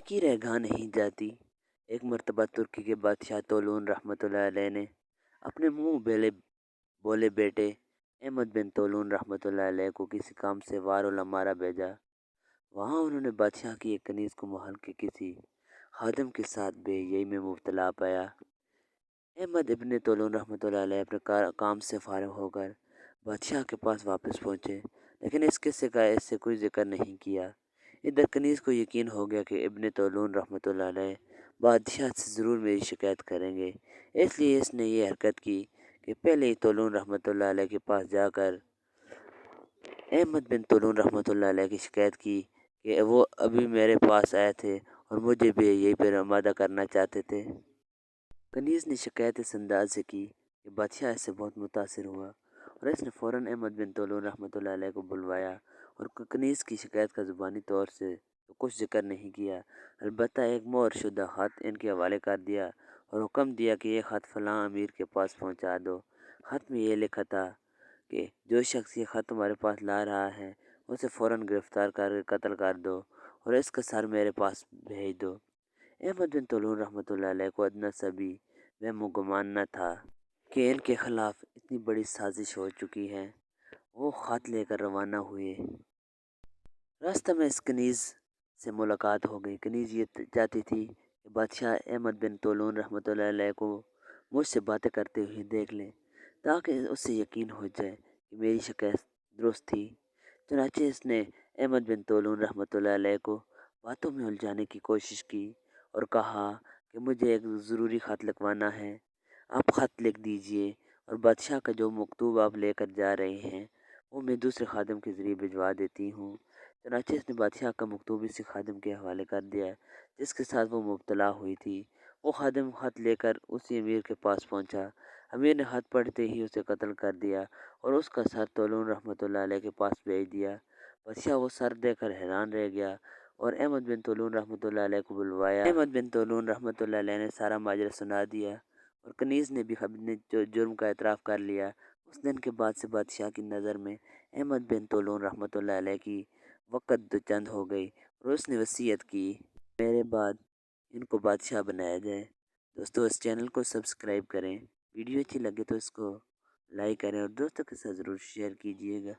नेकी रह नहीं जाती। एक मर्तबा तुर्की के बादशाह तोलून रहमतुल्लाह अलैह ने अपने मुंह बेले बोले बेटे अहमद बिन तोलून रहमतुल्लाह अलैह को किसी काम से वारुल अमारा भेजा। वहाँ उन्होंने बादशाह की एक कनीज को महल के किसी खादम के साथ बेहयाई में मुब्तला पाया। अहमद इब्न तोलून रहमतुल्लाह अलैह अपने काम से फारिग होकर बादशाह के पास वापस पहुँचे, लेकिन इस किस्से का इससे कोई जिक्र नहीं किया। इधर कनीज़ को यकीन हो गया कि इब्न तोलून रहमतुल्लाह अलैह बादशाह से ज़रूर मेरी शिकायत करेंगे, इसलिए इसने ये हरकत की कि पहले ही तोलून रहमतुल्लाह अलैह के पास जाकर अहमद बिन तोलून रहमतुल्लाह अलैह की शिकायत की कि वो अभी मेरे पास आए थे और मुझे भी यही पर आमादा करना चाहते थे। कनीज़ ने शिकायत इस अंदाज से की कि बादशाह इससे बहुत मुतासिर हुआ और इसने फ़ौरन अहमद बिन तोलून रहमतुल्लाह अलैह को बुलवाया और कनीज़ की शिकायत का ज़ुबानी तौर से तो कुछ जिक्र नहीं किया, अलबत्ता एक मोहर शुदा ख़त इनके हवाले कर दिया और हुक्म दिया कि ये ख़त फ़लाँ अमीर के पास पहुँचा दो। ख़त में ये लिखा था कि जो शख्स ये ख़त तुम्हारे पास ला रहा है उसे फ़ौरन गिरफ़्तार कर कत्ल कर दो और इसका सर मेरे पास भेज दो। अहमद बिन तोलून रहमतुल्लाह अलैह को अदना सा भी वहम गुमान न था कि इनके खिलाफ इतनी बड़ी साजिश हो चुकी है। वो ख़त लेकर रवाना हुए। रास्ते में इस कनीज़ से मुलाकात हो गई। कनीज़ ये चाहती थी कि बादशाह अहमद बिन तोलून रहमतुल्लाह अलैह को मुझसे बातें करते हुए देख लें, ताकि उससे यकीन हो जाए कि मेरी शिकायत दुरुस्त थी। चुनांचे इसने अहमद बिन तोलून रहमतुल्लाह अलैह को बातों में उलझाने की कोशिश की और कहा कि मुझे एक ज़रूरी ख़त लिखवाना है, आप ख़त लिख दीजिए और बादशाह का जो मकतूब आप लेकर जा रहे हैं वो मैं दूसरे खादिम के ज़रिए भिजवा देती हूँ। चुनांचे इसने बादशाह का मकतूब इसी खादिम के हवाले कर दिया जिसके साथ वो मुब्तला हुई थी। वो खादिम ख़त लेकर उसी अमीर के पास पहुँचा। अमीर ने ख़त पढ़ते ही उसे कत्ल कर दिया और उसका सर तोलून रहमतुल्लाह अलैह के पास भेज दिया। बादशाह वो सर देखकर हैरान रह गया और अहमद बिन तोलून रहमतुल्लाह अलैह को बुलवाया। अहमद बिन तोलून रहमतुल्लाह अलैह ने सारा माजरा सुना दिया और कनीज़ ने भी अपने जुर्म का एतराफ़ कर लिया। उस दिन के बाद से बादशाह की नज़र में अहमद बिन तोलून रहमतुल्लाह अलैह की वक़्त चंद हो गई और उसने वसीयत की मेरे बाद इनको बादशाह बनाया जाए। दोस्तों, इस चैनल को सब्सक्राइब करें, वीडियो अच्छी लगे तो इसको लाइक करें और दोस्तों के साथ ज़रूर शेयर कीजिएगा।